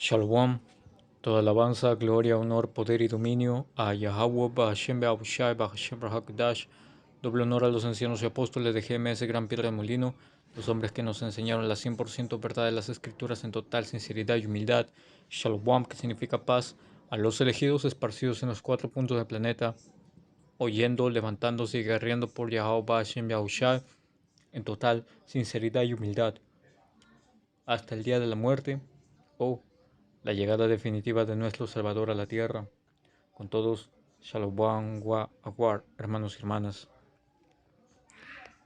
Shalom, toda alabanza, gloria, honor, poder y dominio a Yahweh, Bahashem, Beahushai, Bahashem, Rahakdash. Doble honor a los ancianos y apóstoles de GMS Gran Piedra de Molino, los hombres que nos enseñaron la 100% verdad de las Escrituras en total sinceridad y humildad. Shalom, que significa paz, a los elegidos esparcidos en los 4 puntos del planeta, oyendo, levantándose y guerreando por Yahweh, Bahashem, Beahushai en total sinceridad y humildad, hasta el día de la muerte, la llegada definitiva de nuestro Salvador a la tierra. Con todos, Shalom wa Aguar, hermanos y hermanas.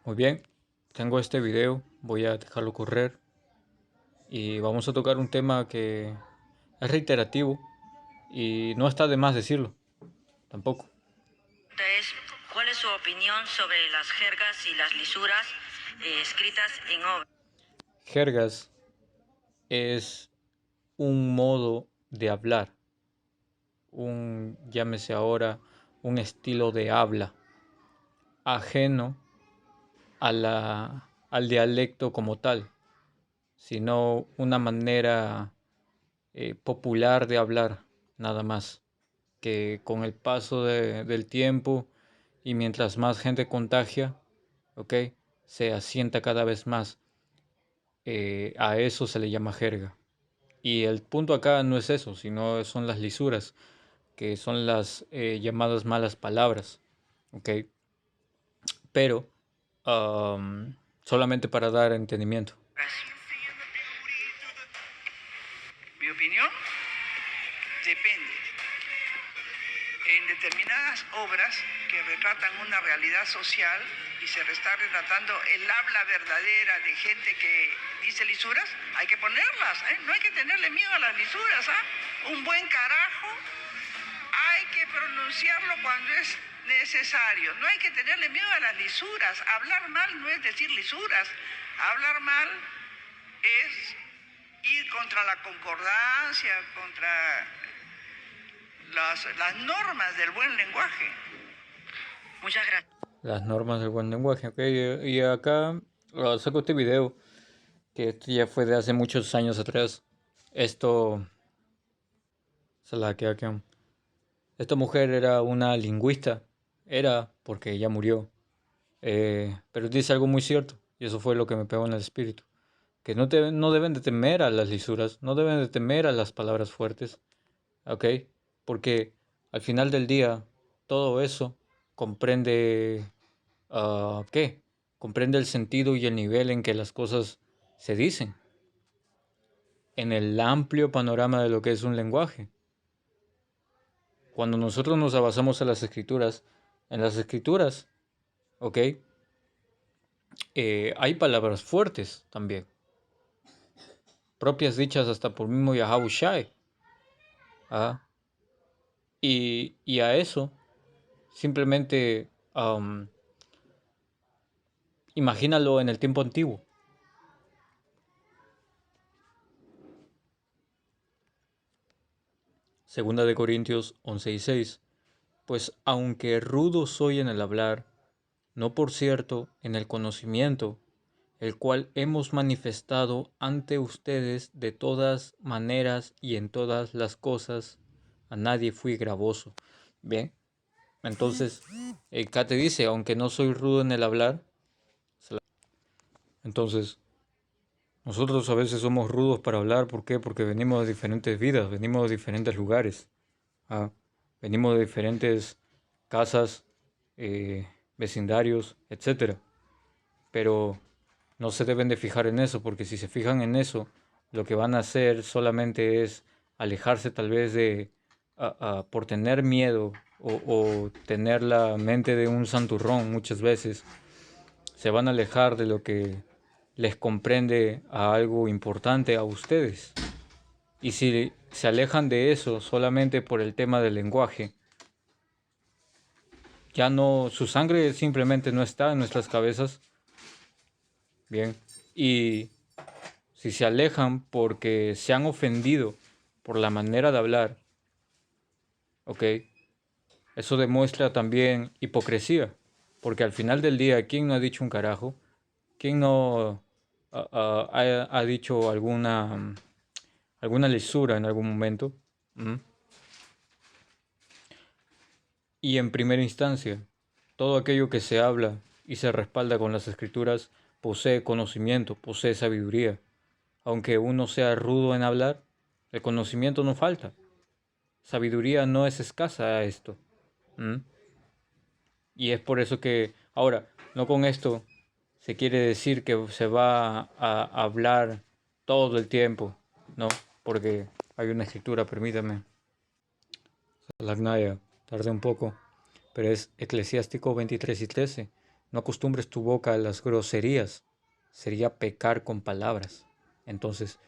Muy bien, tengo este video, voy a dejarlo correr y vamos a tocar un tema que es reiterativo y no está de más decirlo, tampoco. ¿Cuál es su opinión sobre las jergas y las lisuras escritas en obras? Jergas es un modo de hablar, llámese ahora, un estilo de habla ajeno al dialecto como tal, sino una manera popular de hablar, nada más, que con el paso del tiempo y mientras más gente contagia, ¿ok? Se asienta cada vez más. A eso se le llama jerga. Y el punto acá no es eso, sino son las lisuras, que son las llamadas malas palabras, ¿ok? Pero solamente para dar entendimiento. Mi opinión depende. En determinadas obras que retratan una realidad social y se está retratando el habla verdadera de gente que dice lisuras, hay que ponerlas, no hay que tenerle miedo a las lisuras. Un buen carajo hay que pronunciarlo cuando es necesario, no hay que tenerle miedo a las lisuras. Hablar mal no es decir lisuras, hablar mal es ir contra la concordancia, contra las normas del buen lenguaje. Muchas gracias. Las normas del buen lenguaje, ok. Y acá saco este video, que esto ya fue de hace muchos años atrás. Esto, esta mujer era una lingüista, era porque ella murió. Pero dice algo muy cierto, y eso fue lo que me pegó en el espíritu. Que no deben de temer a las lisuras, no deben de temer a las palabras fuertes, ok. Porque al final del día, todo eso comprende ¿qué? Comprende el sentido y el nivel en que las cosas se dicen, en el amplio panorama de lo que es un lenguaje. Cuando nosotros nos abasamos en las escrituras, ¿ok? Hay palabras fuertes también, propias dichas hasta por mismo Yahweh Shai. Y a eso, simplemente imagínalo en el tiempo antiguo. Segunda de Corintios 11:6. Pues aunque rudo soy en el hablar, no por cierto en el conocimiento, el cual hemos manifestado ante ustedes de todas maneras y en todas las cosas, a nadie fui gravoso. Bien, entonces, acá te dice, aunque no soy rudo en el hablar, entonces, nosotros a veces somos rudos para hablar, ¿por qué? Porque venimos de diferentes vidas, venimos de diferentes lugares, venimos de diferentes casas, vecindarios, etcétera. Pero no se deben de fijar en eso, porque si se fijan en eso, lo que van a hacer solamente es alejarse tal vez por tener miedo o tener la mente de un santurrón muchas veces, se van a alejar de lo que les comprende a algo importante a ustedes. Y si se alejan de eso solamente por el tema del lenguaje, ya no, su sangre simplemente no está en nuestras cabezas. Bien, y si se alejan porque se han ofendido por la manera de hablar, ok, eso demuestra también hipocresía, porque al final del día, ¿quién no ha dicho un carajo? ¿Quién no ha dicho alguna lisura en algún momento. ¿Mm? Y en primera instancia, todo aquello que se habla y se respalda con las escrituras posee conocimiento, posee sabiduría. Aunque uno sea rudo en hablar, el conocimiento no falta. Sabiduría no es escasa a esto. ¿Mm? Y es por eso que, ahora, no con esto se quiere decir que se va a hablar todo el tiempo, ¿no? Porque hay una escritura, permítame, Lagnaya, tardé un poco, pero es Eclesiástico 23:13. No acostumbres tu boca a las groserías, sería pecar con palabras. Entonces,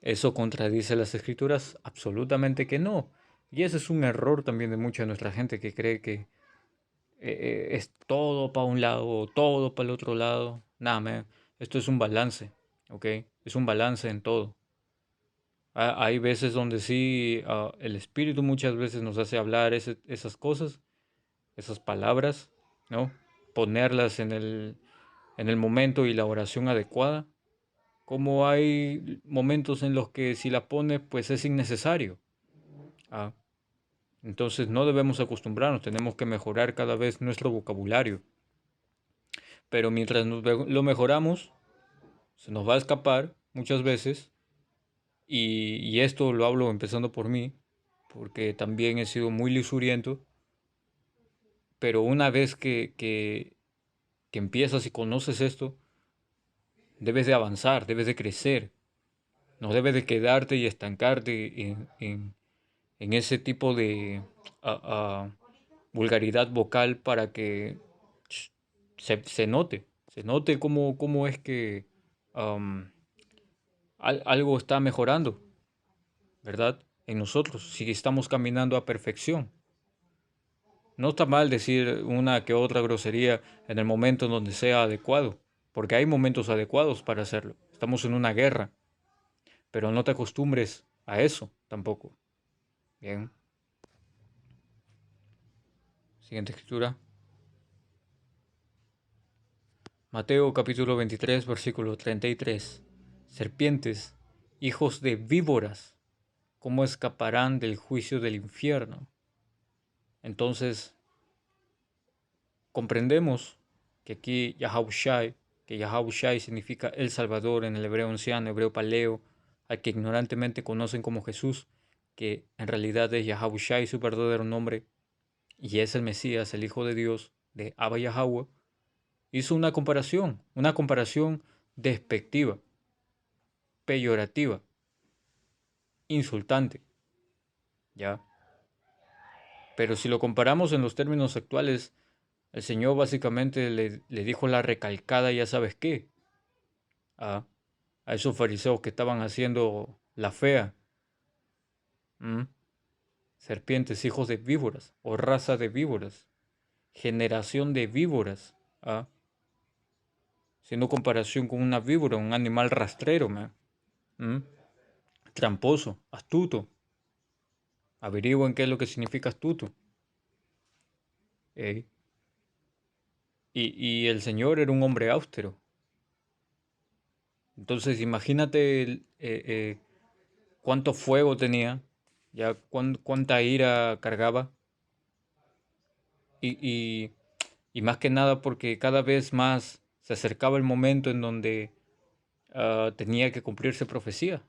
¿eso contradice las escrituras? Absolutamente que no. Y ese es un error también de mucha de nuestra gente que cree que es todo para un lado o todo para el otro lado. Nada, man, esto es un balance, ¿ok? Es un balance en todo. Hay veces donde sí, el espíritu muchas veces nos hace hablar esas cosas, esas palabras, ¿no? Ponerlas en el momento y la oración adecuada. Como hay momentos en los que si la pones, pues es innecesario. ¿Ah? Entonces no debemos acostumbrarnos, tenemos que mejorar cada vez nuestro vocabulario. Pero mientras lo mejoramos, se nos va a escapar muchas veces. Y esto lo hablo empezando por mí, porque también he sido muy lisuriento. Pero una vez que empiezas y conoces esto, debes de avanzar, debes de crecer. No debes de quedarte y estancarte en ese tipo de ah, ah, vulgaridad vocal para que se note cómo es que am, algo está mejorando, ¿verdad? En nosotros, si estamos caminando a perfección. No está mal decir una que otra grosería en el momento en donde sea adecuado, porque hay momentos adecuados para hacerlo. Estamos en una guerra, pero no te acostumbres a eso tampoco. Bien. Siguiente escritura. Mateo capítulo 23, versículo 33. Serpientes, hijos de víboras, ¿cómo escaparán del juicio del infierno? Entonces, comprendemos que aquí Yahabushai, que Yahabushai significa el Salvador en el hebreo anciano, hebreo paleo, al que ignorantemente conocen como Jesús, que en realidad es Yahabushai su verdadero nombre, y es el Mesías, el Hijo de Dios, de Abba Yahweh, hizo una comparación despectiva, peyorativa, insultante, ¿ya? Pero si lo comparamos en los términos actuales, el Señor básicamente le dijo la recalcada, ya sabes qué, a, a esos fariseos que estaban haciendo la fea, ¿m? Serpientes, hijos de víboras, o raza de víboras, generación de víboras, ¿ah? Haciendo comparación con una víbora, un animal rastrero, ¿m? Tramposo, astuto. Averigüen qué es lo que significa astuto. ¿Eh? Y el Señor era un hombre austero. Entonces imagínate cuánto fuego tenía, ya cuánta ira cargaba. Y, y, y más que nada porque cada vez más se acercaba el momento en donde tenía que cumplirse profecía.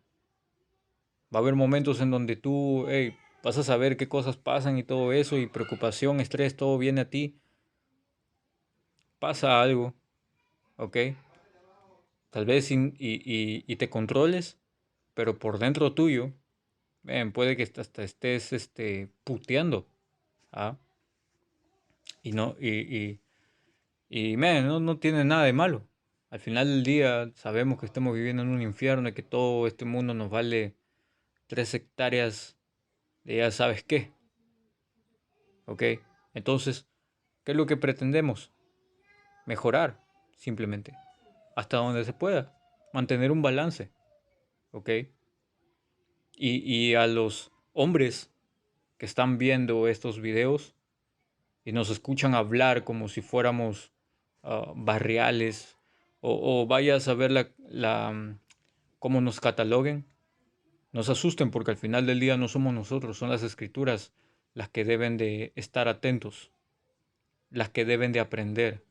Va a haber momentos en donde tú hey, vas a saber qué cosas pasan y todo eso, y preocupación, estrés, todo viene a ti. Pasa algo, ¿ok? Tal vez y te controles, pero por dentro tuyo, puede que hasta estés puteando. ¿Ah? Y no, no tiene nada de malo. Al final del día sabemos que estamos viviendo en un infierno y que todo este mundo nos vale 3 hectáreas de ya sabes qué. ¿Ok? Entonces, ¿qué es lo que pretendemos? Mejorar, simplemente. Hasta donde se pueda. Mantener un balance. ¿Ok? Y a los hombres que están viendo estos videos y nos escuchan hablar como si fuéramos barriales o vayas a ver cómo nos cataloguen. No se asusten porque al final del día no somos nosotros, son las escrituras las que deben de estar atentos, las que deben de aprender,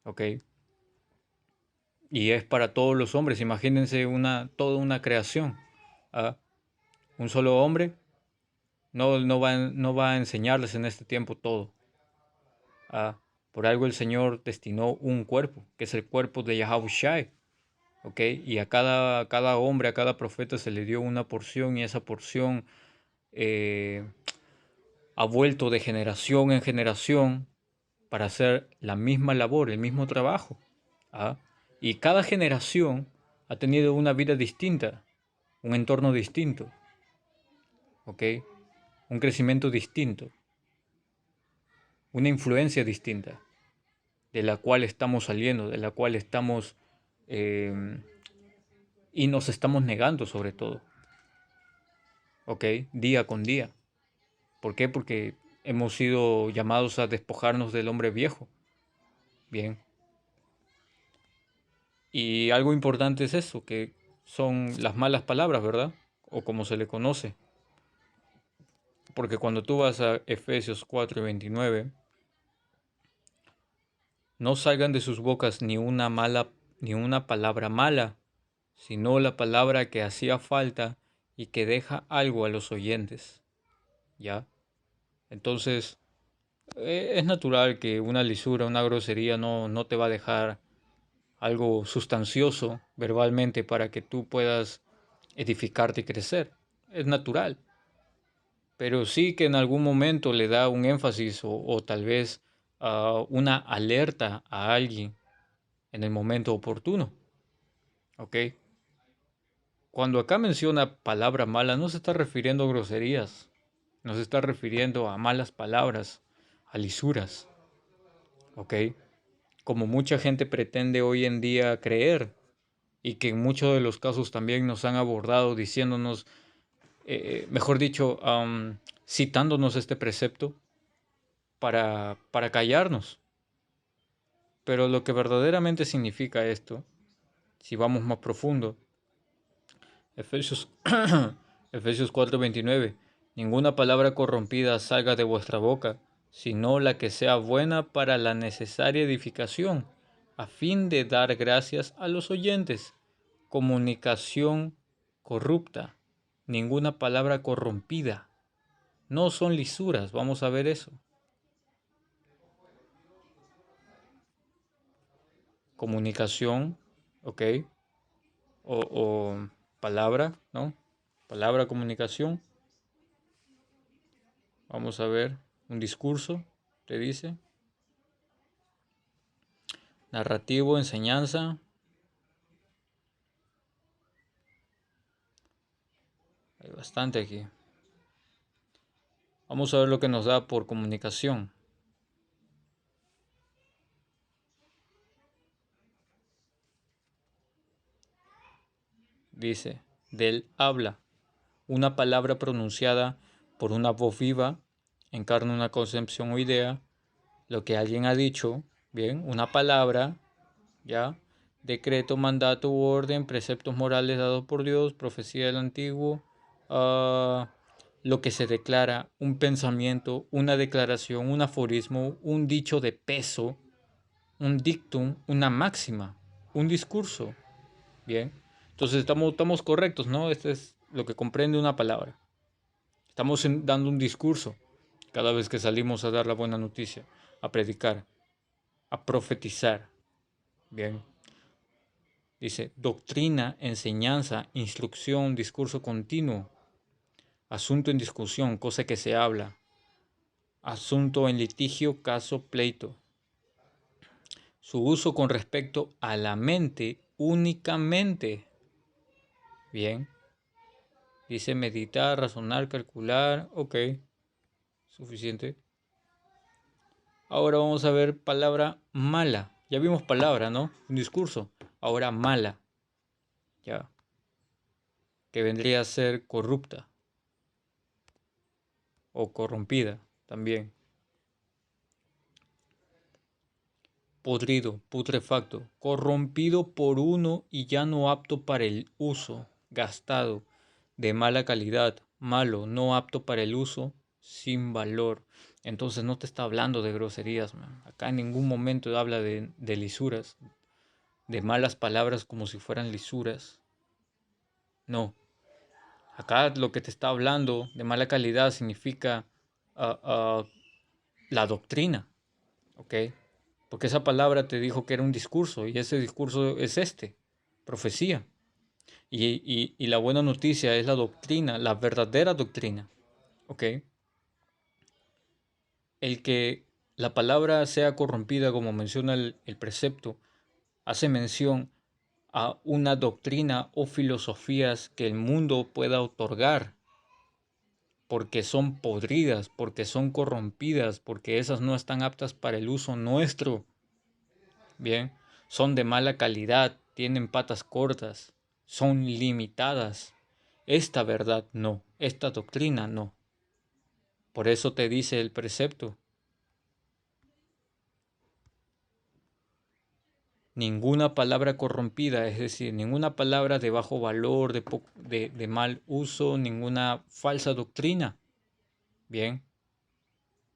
¿ok? Y es para todos los hombres, imagínense toda una creación. ¿Ah? Un solo hombre no va a enseñarles en este tiempo todo. ¿Ah? Por algo el Señor destinó un cuerpo, que es el cuerpo de Yahushua, ¿ok? Y a cada hombre, a cada profeta se le dio una porción y esa porción eh, ha vuelto de generación en generación para hacer la misma labor, el mismo trabajo. ¿Ah? Y cada generación ha tenido una vida distinta, un entorno distinto, ¿ok? Un crecimiento distinto, una influencia distinta, de la cual estamos saliendo, de la cual estamos eh, y nos estamos negando sobre todo, ¿ok? Día con día. ¿Por qué? Porque hemos sido llamados a despojarnos del hombre viejo. Bien. Y algo importante es eso, que son las malas palabras, ¿verdad? O como se le conoce. Porque cuando tú vas a Efesios 4:29, no salgan de sus bocas ni una palabra mala, sino la palabra que hacía falta y que deja algo a los oyentes. ¿Ya? Entonces, es natural que una lisura, una grosería no te va a dejar algo sustancioso verbalmente para que tú puedas edificarte y crecer. Es natural. Pero sí que en algún momento le da un énfasis o tal vez una alerta a alguien en el momento oportuno. ¿Ok? Cuando acá menciona palabra mala, no se está refiriendo a groserías, no se está refiriendo a malas palabras, a lisuras. ¿Ok? Como mucha gente pretende hoy en día creer y que en muchos de los casos también nos han abordado diciéndonos, mejor dicho, citándonos este precepto para callarnos. Pero lo que verdaderamente significa esto, si vamos más profundo, Efesios, Efesios 4:29, ninguna palabra corrompida salga de vuestra boca, sino la que sea buena para la necesaria edificación, a fin de dar gracias a los oyentes. Comunicación corrupta, ninguna palabra corrompida. No son lisuras, vamos a ver eso. Comunicación, ¿ok? O palabra, ¿no? Palabra, comunicación. Vamos a ver, un discurso, te dice. Narrativo, enseñanza. Hay bastante aquí. Vamos a ver lo que nos da por comunicación. Dice, del habla. Una palabra pronunciada por una voz viva encarna una concepción o idea. Lo que alguien ha dicho, bien, una palabra, ¿ya? Decreto, mandato u orden, preceptos morales dados por Dios, profecía del antiguo, lo que se declara, un pensamiento, una declaración, un aforismo, un dicho de peso, un dictum, una máxima, un discurso. Bien, entonces estamos correctos, ¿no? Este es lo que comprende una palabra. Estamos dando un discurso cada vez que salimos a dar la buena noticia, a predicar, a profetizar. Bien. Dice, doctrina, enseñanza, instrucción, discurso continuo, asunto en discusión, cosa que se habla, asunto en litigio, caso, pleito. Su uso con respecto a la mente únicamente. Bien. Dice meditar, razonar, calcular. Ok. Suficiente. Ahora vamos a ver palabra mala. Ya vimos palabra, ¿no? Un discurso. Ahora mala. Ya. Que vendría a ser corrupta. O corrompida también. Podrido, putrefacto, corrompido por uno y ya no apto para el uso, gastado, de mala calidad, malo, no apto para el uso, sin valor. Entonces no te está hablando de groserías, man. Acá en ningún momento habla de lisuras, de malas palabras como si fueran lisuras. No, acá lo que te está hablando de mala calidad significa ah, ah, la doctrina, ¿ok? Porque esa palabra te dijo que era un discurso y ese discurso es profecía. Y la buena noticia es la doctrina, la verdadera doctrina, ¿ok? El que la palabra sea corrompida, como menciona el precepto, hace mención a una doctrina o filosofías que el mundo pueda otorgar, porque son podridas, porque son corrompidas, porque esas no están aptas para el uso nuestro. Bien, son de mala calidad, tienen patas cortas, son limitadas. Esta verdad no, esta doctrina no. Por eso te dice el precepto: ninguna palabra corrompida, es decir, ninguna palabra de bajo valor, de mal uso, ninguna falsa doctrina. Bien,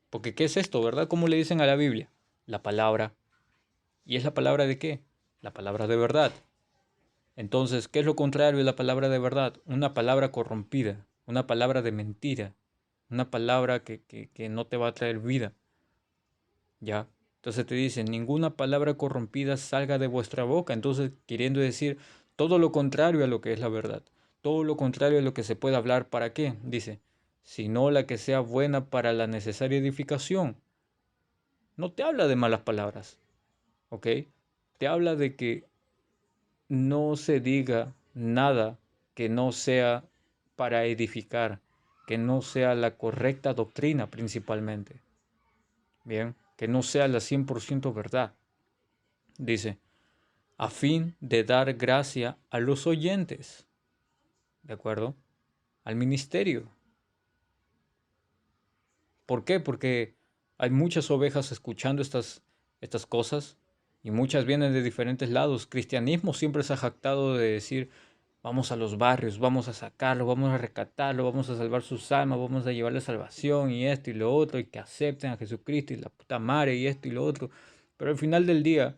porque ¿qué es esto, verdad? ¿Cómo le dicen a la Biblia? La palabra. ¿Y es la palabra de qué? La palabra de verdad. Entonces, ¿qué es lo contrario de la palabra de verdad? Una palabra corrompida, una palabra de mentira, una palabra que no te va a traer vida. ¿Ya? Entonces te dicen, ninguna palabra corrompida salga de vuestra boca. Entonces, queriendo decir todo lo contrario a lo que es la verdad. Todo lo contrario a lo que se puede hablar. ¿Para qué? Dice, sino la que sea buena para la necesaria edificación. No te habla de malas palabras, ¿ok? Te habla de que no se diga nada que no sea para edificar, que no sea la correcta doctrina principalmente. Bien, que no sea la 100% verdad. Dice, a fin de dar gracia a los oyentes, ¿de acuerdo? Al ministerio. ¿Por qué? Porque hay muchas ovejas escuchando estas cosas y muchas vienen de diferentes lados. Cristianismo siempre se ha jactado de decir, vamos a los barrios, vamos a sacarlo, vamos a rescatarlo, vamos a salvar sus almas, vamos a llevarle salvación y esto y lo otro, y que acepten a Jesucristo y la puta madre y esto y lo otro. Pero al final del día,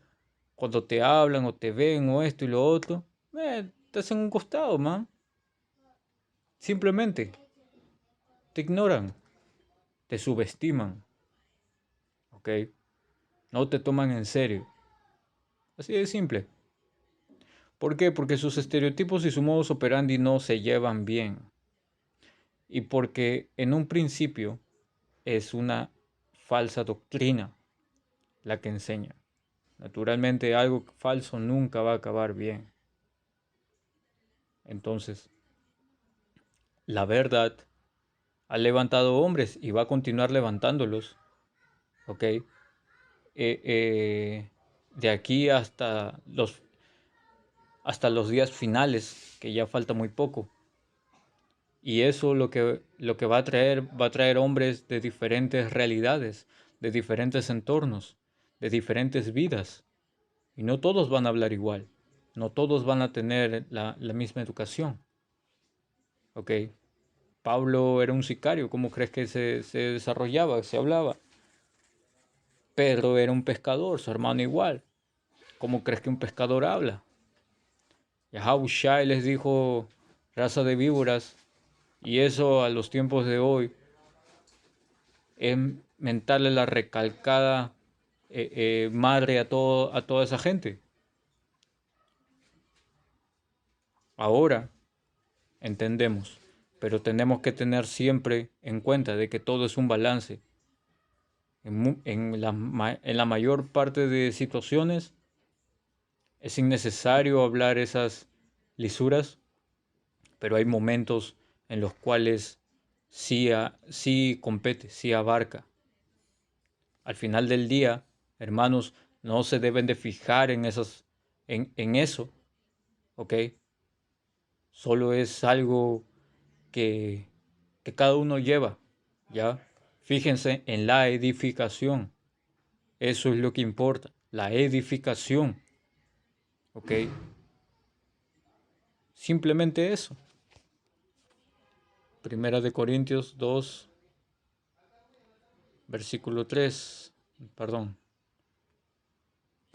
cuando te hablan o te ven o esto y lo otro, te hacen un costado, man. Simplemente te ignoran, te subestiman, ¿ok? No te toman en serio. Así de simple. ¿Por qué? Porque sus estereotipos y su modus operandi no se llevan bien. Y porque en un principio es una falsa doctrina la que enseña. Naturalmente algo falso nunca va a acabar bien. Entonces, la verdad ha levantado hombres y va a continuar levantándolos, ¿ok? De aquí hasta los días finales, que ya falta muy poco. Y eso lo que va a traer hombres de diferentes realidades, de diferentes entornos, de diferentes vidas. Y no todos van a hablar igual, no todos van a tener la misma educación. ¿Ok? Pablo era un sicario, ¿cómo crees que se desarrollaba, se hablaba? Pedro era un pescador, su hermano igual. ¿Cómo crees que un pescador habla? Yahushua les dijo raza de víboras, y eso a los tiempos de hoy es mentarle la recalcada madre a toda esa gente. Ahora entendemos, pero tenemos que tener siempre en cuenta de que todo es un balance. En la mayor parte de situaciones es innecesario hablar esas lisuras, pero hay momentos en los cuales sí compete, sí abarca. Al final del día, hermanos, no se deben de fijar en eso, ¿ok? Solo es algo que, que cada uno lleva, ¿ya? Fíjense en la edificación. Eso es lo que importa, la edificación, ¿ok? Simplemente eso. Primera de Corintios 2, versículo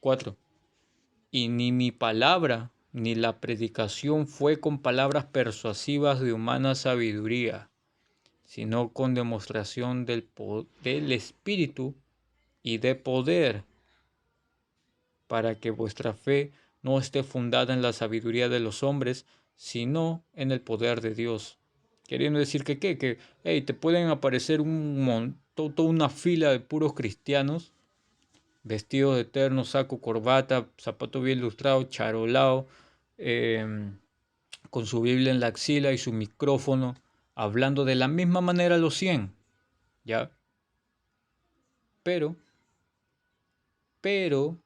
4. Y ni mi palabra ni la predicación fue con palabras persuasivas de humana sabiduría, sino con demostración del Espíritu y de poder, para que vuestra fe no esté fundada en la sabiduría de los hombres, sino en el poder de Dios. Queriendo decir que hey, te pueden aparecer toda una fila de puros cristianos, vestidos de terno, saco, corbata, zapato bien lustrado, charolao, con su Biblia en la axila y su micrófono, hablando de la misma manera a los 100, ¿ya? Pero, pero,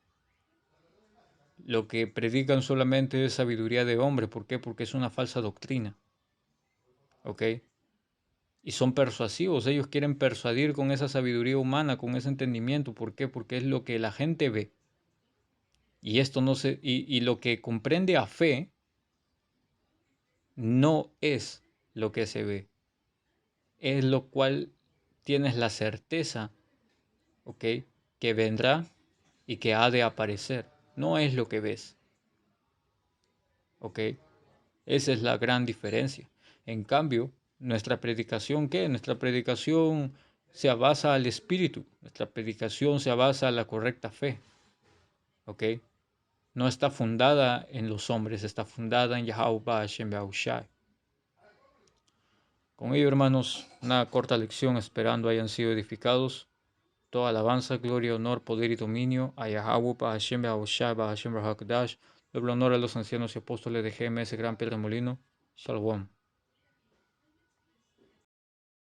lo que predican solamente es sabiduría de hombre. ¿Por qué? Porque es una falsa doctrina, ¿ok? Y son persuasivos, ellos quieren persuadir con esa sabiduría humana, con ese entendimiento. ¿Por qué? Porque es lo que la gente ve. Y esto no se, y lo que comprende a fe no es lo que se ve. Es lo cual tienes la certeza, ¿ok? Que vendrá y que ha de aparecer. No es lo que ves, ¿ok? Esa es la gran diferencia. En cambio, nuestra predicación, ¿qué? Nuestra predicación se basa al Espíritu. Nuestra predicación se basa a la correcta fe, ¿ok? No está fundada en los hombres, está fundada en Yahweh Hashem Yahushai. Con ello, hermanos, una corta lección, esperando hayan sido edificados. Toda alabanza, gloria, honor, poder y dominio a Yahweh, Hashem, Yahushua, Hashem, Rahakdash. Doble honor a los ancianos y apóstoles de GMS Gran Piedra Molino. Shalom.